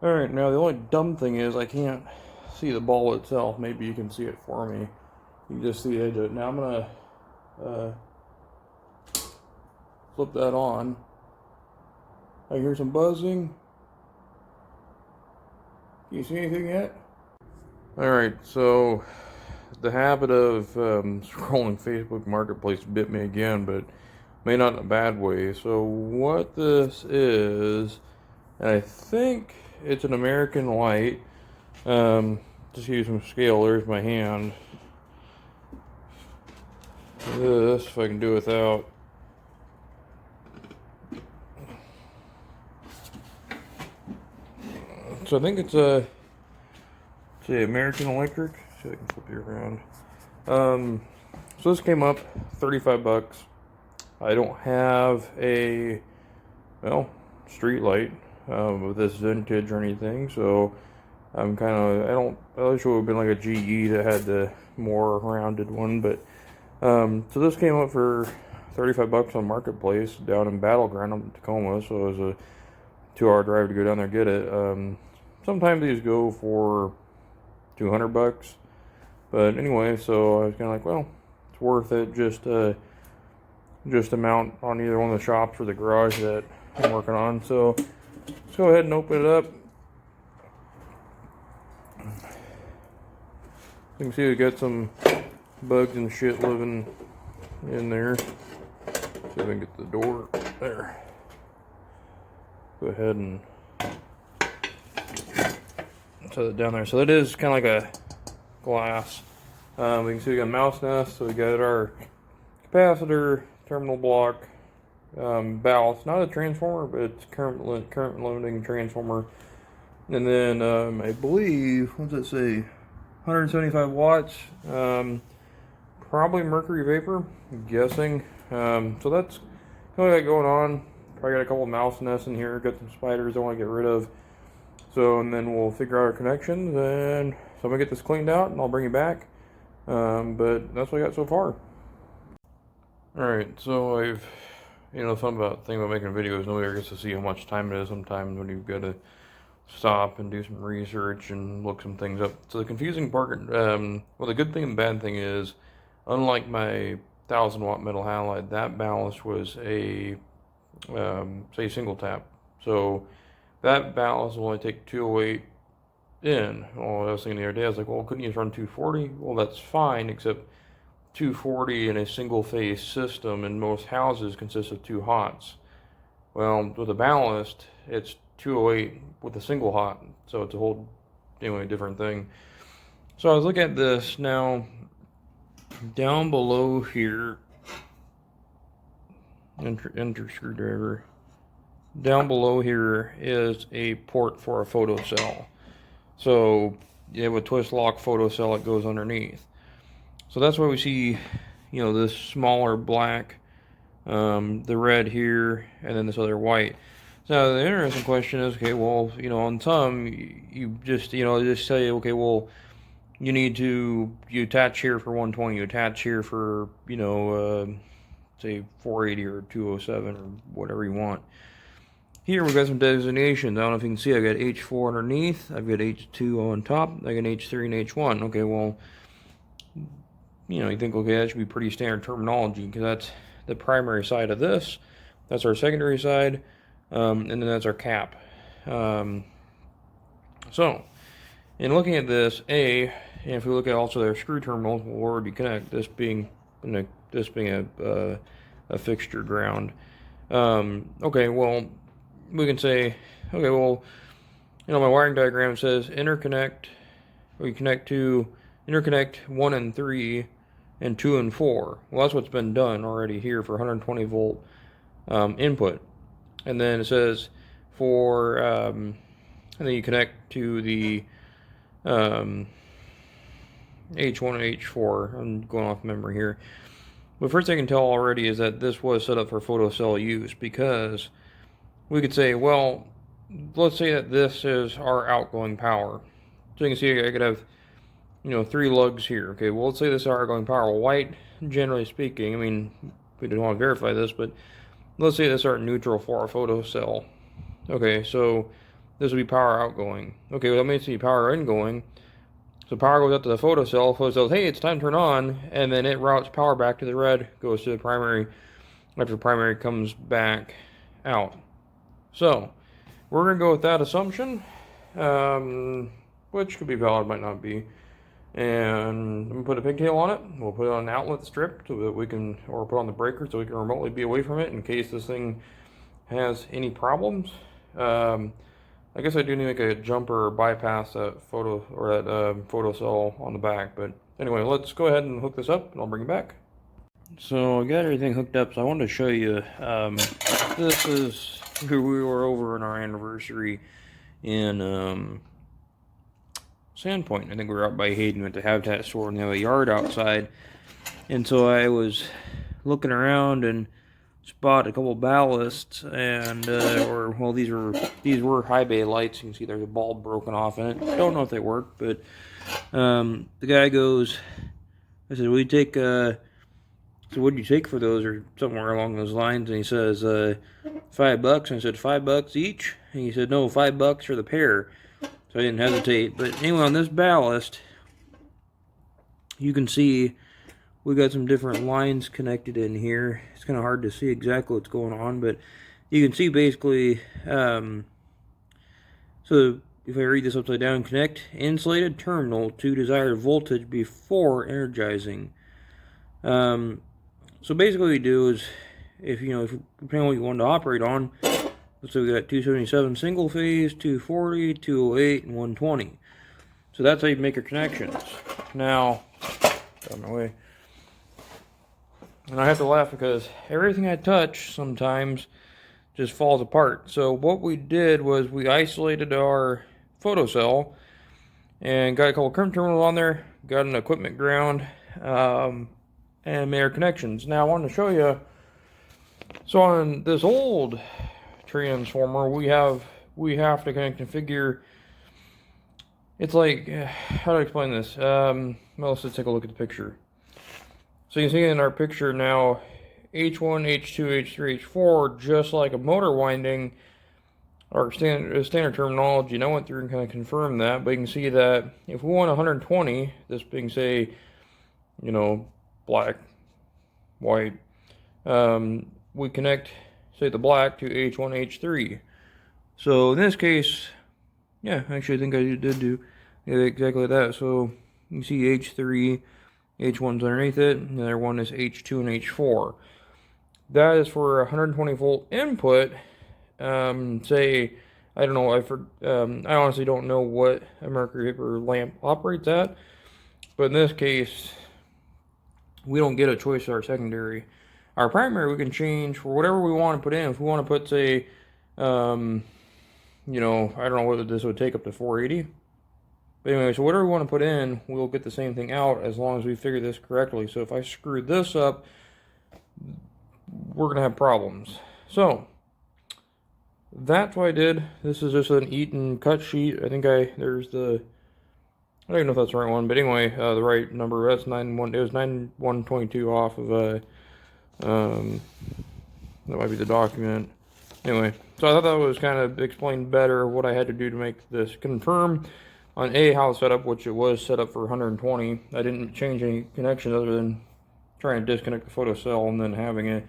Alright, now the only dumb thing is I can't see the ball itself. Maybe you can see it for me. You can just see the edge of it. Now I'm gonna flip that on. I hear some buzzing. Can you see anything yet? Alright, so the habit of scrolling Facebook Marketplace bit me again, but may not in a bad way. So what this is, and I think it's an American light. Just use some scale. There's my hand. This, if I can do without. So I think it's a American Electric. See if I can flip you around. So this came up $35. I don't have a street light with this vintage or anything, so I'm kind of I wish it would have been like a GE that had the more rounded one, but so this came up for $35 on Marketplace down in Battleground up in Tacoma, so it was a 2-hour drive to go down there and get it. Sometimes these go for $200, but anyway, so I was kind of like, well, it's worth it just to mount on either one of the shops or the garage that I'm working on. So let's go ahead and open it up. You can see we got some bugs and shit living in there. See if I can get the door there. Go ahead and set it down there. So it is kind of like a glass. We can see we got a mouse nest. So we got our capacitor, terminal block, ballast. Not a transformer, but it's current limiting transformer. And then I believe, what does it say? 175 watts. Probably mercury vapor, I'm guessing. So that's kind of got going on. Probably got a couple of mouse nests in here. Got some spiders I want to get rid of. So, and then we'll figure out our connections, and so I'm gonna get this cleaned out, and I'll bring it back. But that's what I got so far. All right, so I've, something about making videos. Nobody ever gets to see how much time it is sometimes when you've got to stop and do some research and look some things up. So the confusing part, well, the good thing and the bad thing is, unlike my 1,000-watt metal halide, that ballast was a say single tap. So that ballast will only take 208 in. Well, I was thinking the other day, I was like, well, couldn't you just run 240? Well, that's fine, except 240 in a single phase system in most houses consists of 2 hots. Well, with a ballast, it's 208 with a single hot, so it's a whole, different thing. So I was looking at this now. Down below here, enter screwdriver. Down below here is a port for a photocell. So you have a twist lock photocell that goes underneath. So that's why we see, this smaller black, the red here, and then this other white. So the interesting question is, okay, well, on some, you just, just say, okay, well, you attach here for 120, you attach here for, say 480 or 207 or whatever you want. Here we've got some designations. I don't know if you can see, I've got H4 underneath, I've got H2 on top, I got H3 and H1. Okay, well, you think, okay, that should be pretty standard terminology, because that's the primary side of this, that's our secondary side, and then that's our cap. So, in looking at this, and if we look at also their screw terminals, we'll already connect, this being a fixture ground. Okay, well, we can say, okay, well, my wiring diagram says interconnect 1 and 3 and 2 and 4. Well, that's what's been done already here for 120 volt input. And then it says and then you connect to the H1 and H4. I'm going off memory here. But first I can tell already is that this was set up for photocell use, because we could say, well, let's say that this is our outgoing power. So you can see I could have, 3 lugs here. Okay, well, let's say this is our outgoing power. White, generally speaking, we don't want to verify this, but let's say this is our neutral for our photocell. Okay, so this would be power outgoing. Okay, well, that makes it power ingoing. So power goes up to the photocell. Photocell says, hey, it's time to turn on, and then it routes power back to the red, goes to the primary after the primary comes back out. So we're going to go with that assumption, which could be valid, might not be. And I'm going to put a pigtail on it. We'll put it on an outlet strip so that we can, or put on the breaker so we can remotely be away from it in case this thing has any problems. I guess I do need to make a jumper or bypass that photo cell on the back. But anyway, let's go ahead and hook this up and I'll bring it back. So I got everything hooked up, so I wanted to show you. This is who we were over on our anniversary in Sandpoint. I think we were out by Hayden at the Habitat store and they have a yard outside. And so I was looking around and spot a couple ballasts, and these were high bay lights. You can see there's a bulb broken off in it. Don't know if they work, but the guy goes, I said, "We take so what do you take for those?" or somewhere along those lines, and he says $5. And I said, $5 each? And he said, no, $5 for the pair. So I didn't hesitate. But anyway, on this ballast, you can see we got some different lines connected in here. It's kind of hard to see exactly what's going on, but you can see basically, so if I read this upside down, connect insulated terminal to desired voltage before energizing. So basically what we do is, if depending on what you want to operate on, so we got 277 single phase, 240, 208, and 120. So that's how you make your connections. Now, out of my way. And I have to laugh because everything I touch sometimes just falls apart. So what we did was we isolated our photocell and got a couple current terminals on there, got an equipment ground, and made our connections. Now I want to show you, so on this old transformer, we have to kind of configure. It's like, how do I explain this? Well, let's just take a look at the picture. So you can see in our picture now, H1, H2, H3, H4, just like a motor winding, or standard terminology, and I went through and kind of confirmed that, but you can see that if we want 120, this being, say, black, white, we connect, say, the black to H1, H3. So in this case, yeah, actually I think I did do exactly that. So you see H3, H1's underneath it, and the other one is H2 and H4. That is for 120 volt input. Say, I don't know, I honestly don't know what a Mercury Vapor lamp operates at, but in this case, we don't get a choice of our secondary. Our primary we can change for whatever we want to put in. If we want to put, say, I don't know whether this would take up to 480. But anyway, so whatever we want to put in, we'll get the same thing out as long as we figure this correctly. So if I screw this up, we're going to have problems. So that's what I did. This is just an Eaton cut sheet. I think I don't even know if that's the right one, but anyway, the right number. That's 91. It was 9122 off of that might be the document. Anyway, so I thought that was kind of explained better what I had to do to make this confirm on how it's set up, which it was set up for 120. I didn't change any connections other than trying to disconnect the photocell and then having it,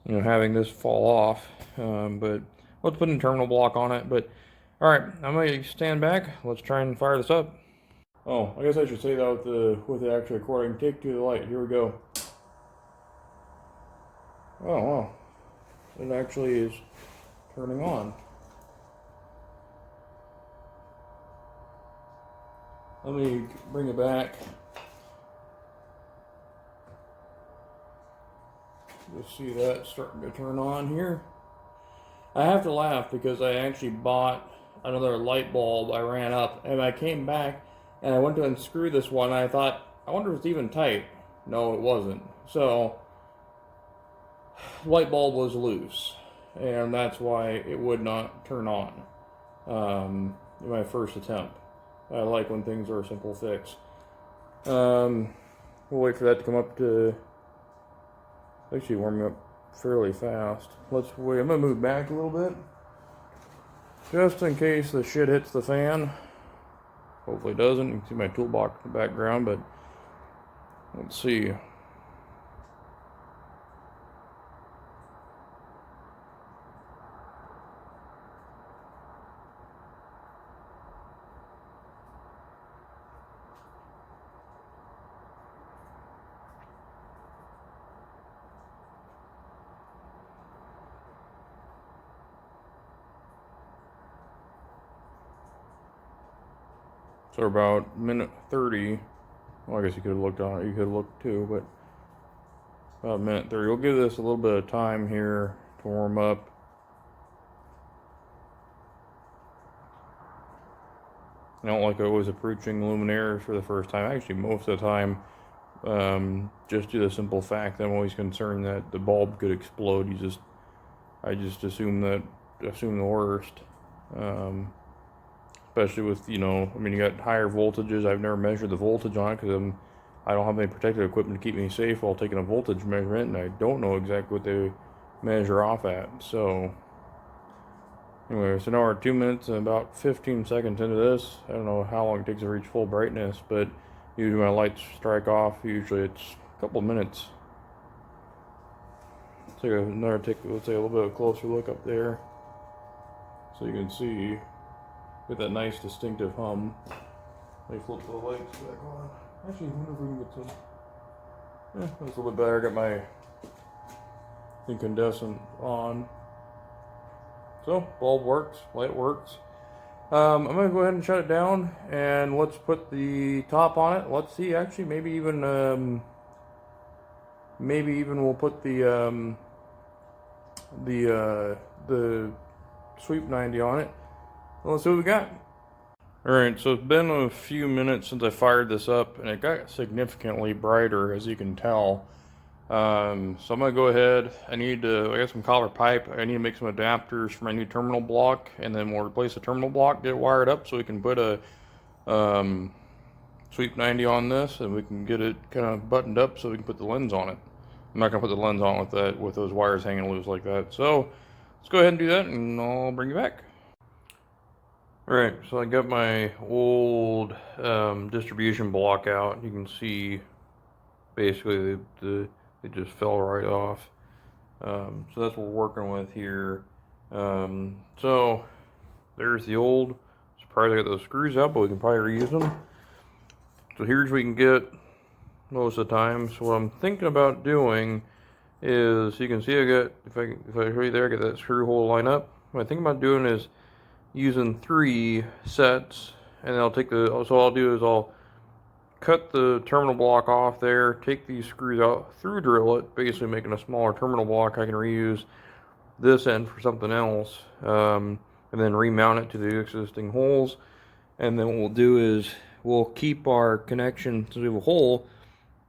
having this fall off. But let's put a terminal block on it. But all right, I'm gonna stand back. Let's try and fire this up. Oh, I guess I should say that with the actual recording. Take to the light. Here we go. Oh wow, it actually is turning on. Let me bring it back. You'll see that starting to turn on here. I have to laugh because I actually bought another light bulb. I ran up and I came back and I went to unscrew this one. And I thought, I wonder if it's even tight. No, it wasn't. So, light bulb was loose, and that's why it would not turn on in my first attempt. I like when things are a simple fix. We'll wait for that to come up to warming up fairly fast. Let's wait. I'm gonna move back a little bit. just in case the shit hits the fan. Hopefully it doesn't. You can see my toolbox in the background, but let's see. So about minute 30. Well, I guess you could have looked on it. You could have looked too, but about minute 30. We'll give this a little bit of time here to warm up. I don't like always approaching luminaires for the first time. Actually, most of the time, just due to the simple fact that I'm always concerned that the bulb could explode. I just assume the worst. Especially with, you got higher voltages. I've never measured the voltage on it because I don't have any protective equipment to keep me safe while taking a voltage measurement, and I don't know exactly what they measure off at. So anyway, so now we're 2 minutes and about 15 seconds into this. I don't know how long it takes to reach full brightness, but usually when my lights strike off, usually it's a couple minutes. Let's take a little bit of a closer look up there, so you can see with that nice distinctive hum. Let me flip the lights back on. Actually, I wonder if we can get some. Yeah, that's a little bit better. I got my incandescent on. So, bulb works, light works. I'm gonna go ahead and shut it down, and let's put the top on it. Let's see. Actually, maybe even we'll put the sweep 90 on it. Let's see what we got. Alright, so it's been a few minutes since I fired this up, and it got significantly brighter, as you can tell. So I'm going to go ahead. I got some copper pipe. I need to make some adapters for my new terminal block, and then we'll replace the terminal block, get it wired up so we can put a sweep 90 on this, and we can get it kind of buttoned up so we can put the lens on it. I'm not going to put the lens on with those wires hanging loose like that. So let's go ahead and do that, and I'll bring you back. Alright, so I got my old distribution block out. You can see basically it just fell right off. So that's what we're working with here. So there's the old. Surprised I got those screws out, but we can probably reuse them. So here's what we can get most of the time. So what I'm thinking about doing is, you can see I got, if I show you there, I got that screw hole line up. What I think about doing is using 3 sets, and I'll cut the terminal block off there, take these screws out, through drill it, basically making a smaller terminal block. I can reuse this end for something else, and then remount it to the existing holes. And then what we'll do is we'll keep our connection, so we have a hole,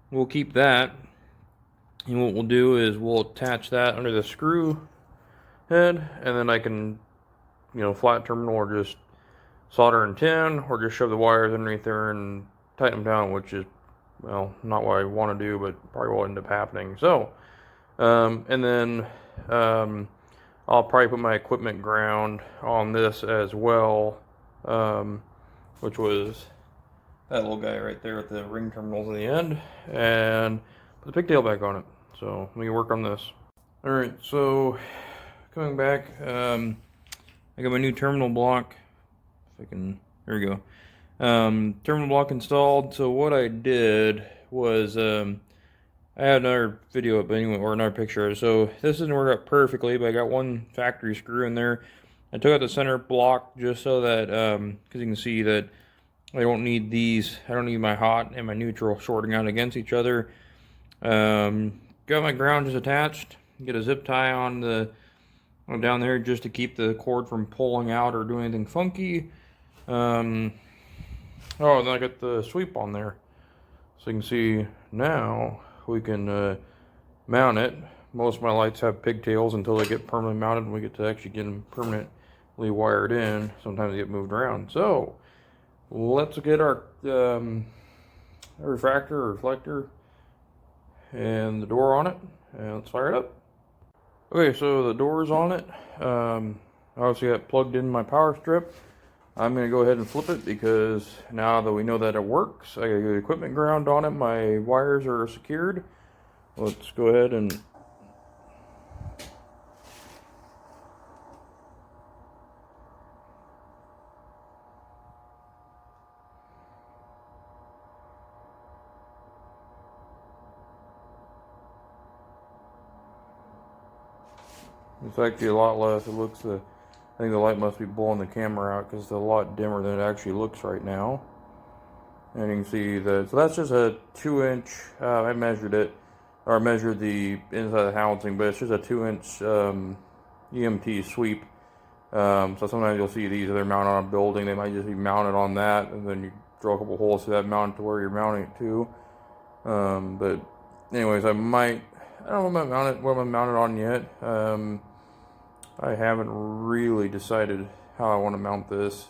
we'll keep that, and what we'll do is we'll attach that under the screw head, and then I can, flat terminal, or just solder and tin, or just shove the wires underneath there and tighten them down, which is, well, not what I want to do, but probably will end up happening. So, and then I'll probably put my equipment ground on this as well, which was that little guy right there with the ring terminals at the end, and put the pigtail back on it. So let me work on this. Alright, so coming back, I got my new terminal block. If I can, there we go. Terminal block installed. So what I did was, I had another video up anyway, or another picture. So this doesn't work out perfectly, but I got one factory screw in there. I took out the center block just so that, because you can see that I don't need these. I don't need my hot and my neutral shorting out against each other. Got my ground just attached. Get a zip tie on down there just to keep the cord from pulling out or doing anything funky. Oh, and then I got the sweep on there. So you can see now we can mount it. Most of my lights have pigtails until they get permanently mounted, and we get to actually get them permanently wired in. Sometimes they get moved around. So let's get our refractor or reflector and the door on it, and let's fire it up. Okay, so the door's on it. Obviously got plugged in my power strip. I'm going to go ahead and flip it because now that we know that it works, I got the equipment ground on it, my wires are secured. Let's go ahead and it's actually a lot less. It looks, I think the light must be blowing the camera out because it's a lot dimmer than it actually looks right now. And you can see that, so that's just a 2-inch, I measured it, or I measured the inside of the housing, but it's just a 2-inch EMT sweep. So sometimes you'll see these, if they're mounted on a building, they might just be mounted on that, and then you drill a couple holes to that mount to where you're mounting it to. But anyways, I don't know what I'm mounted on yet. I haven't really decided how I want to mount this.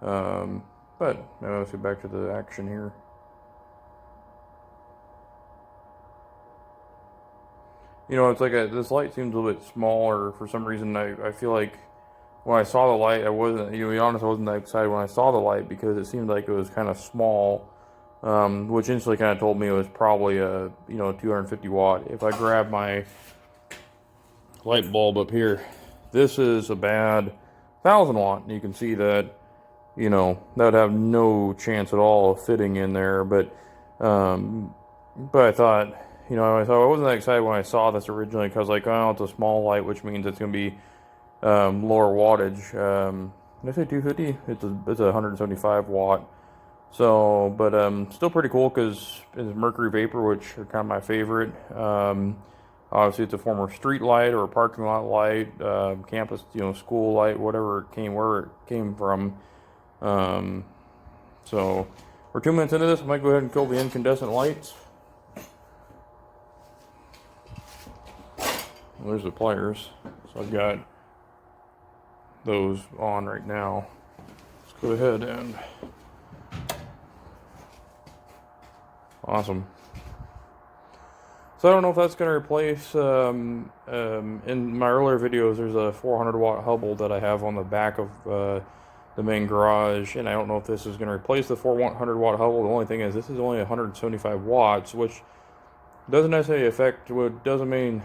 But let's get back to the action here. You know, it's like this light seems a little bit smaller for some reason. I feel like when I saw the light, I wasn't, to be honest, I wasn't that excited when I saw the light because it seemed like it was kind of small, which instantly kind of told me it was probably a 250 watt. If I grab my light bulb up here, this is a bad 1,000 watt, and you can see that. That would have no chance at all of fitting in there. But I thought, I wasn't that excited when I saw this originally because, like, oh, it's a small light, which means it's going to be lower wattage. Did I say 250? It's a 175 watt. So, but still pretty cool because it's Mercury vapor, which are kind of my favorite. Obviously, it's a form of street light or a parking lot light, campus, school light, wherever it came from. So we're 2 minutes into this. I might go ahead and kill the incandescent lights. Well, there's the pliers. So I've got those on right now. Let's go ahead and awesome. So I don't know if that's going to replace, in my earlier videos, there's a 400 watt Hubble that I have on the back of the main garage, and I don't know if this is going to replace the 400 watt Hubble. The only thing is this is only 175 watts, which doesn't necessarily affect, what doesn't mean,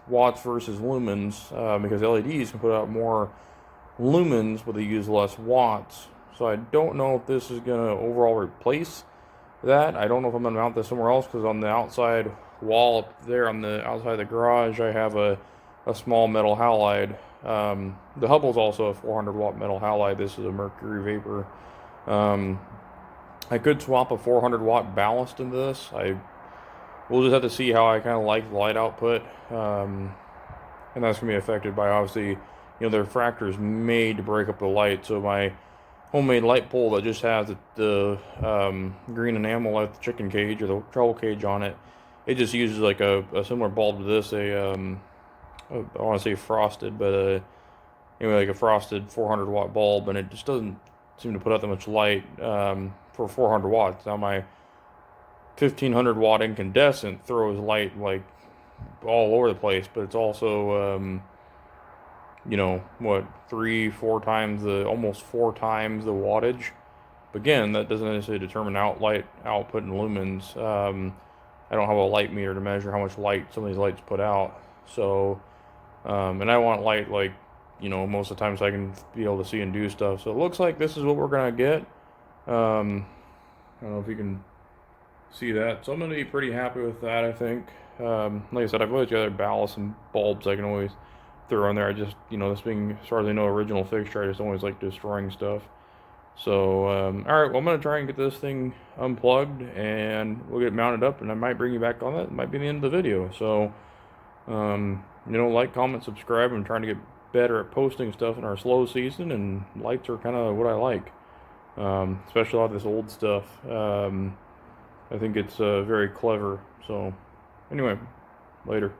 watts versus lumens, because LEDs can put out more lumens, but they use less watts. So I don't know if this is going to overall replace that. I don't know if I'm going to mount this somewhere else, because on the outside wall up there on the outside of the garage, I have a small metal halide. The Hubble's also a 400 watt metal halide. This is a Mercury vapor. I could swap a 400 watt ballast into this. We'll just have to see how I kind of like the light output. And that's going to be affected by, obviously, the refractor is made to break up the light. So my homemade light pole that just has the green enamel like the chicken cage or the treble cage on it, it just uses like a similar bulb to this, I want to say frosted, but anyway, like a frosted 400 watt bulb, and it just doesn't seem to put out that much light for 400 watts. Now my 1500 watt incandescent throws light like all over the place, but it's also almost 4 times the wattage. But again, that doesn't necessarily determine light output in lumens. I don't have a light meter to measure how much light some of these lights put out. So, and I want light like, most of the time so I can be able to see and do stuff. So it looks like this is what we're going to get. I don't know if you can see that. So I'm going to be pretty happy with that, I think. Like I said, I've always got other ballasts and bulbs I can always throw on there. I just, this being, as far as I know, original fixture, I just always like destroying stuff. So, alright, well, I'm going to try and get this thing unplugged, and we'll get it mounted up, and I might bring you back on that. It might be the end of the video. So, like, comment, subscribe. I'm trying to get better at posting stuff in our slow season, and lights are kind of what I like. Especially a lot of this old stuff. I think it's very clever. So, anyway, later.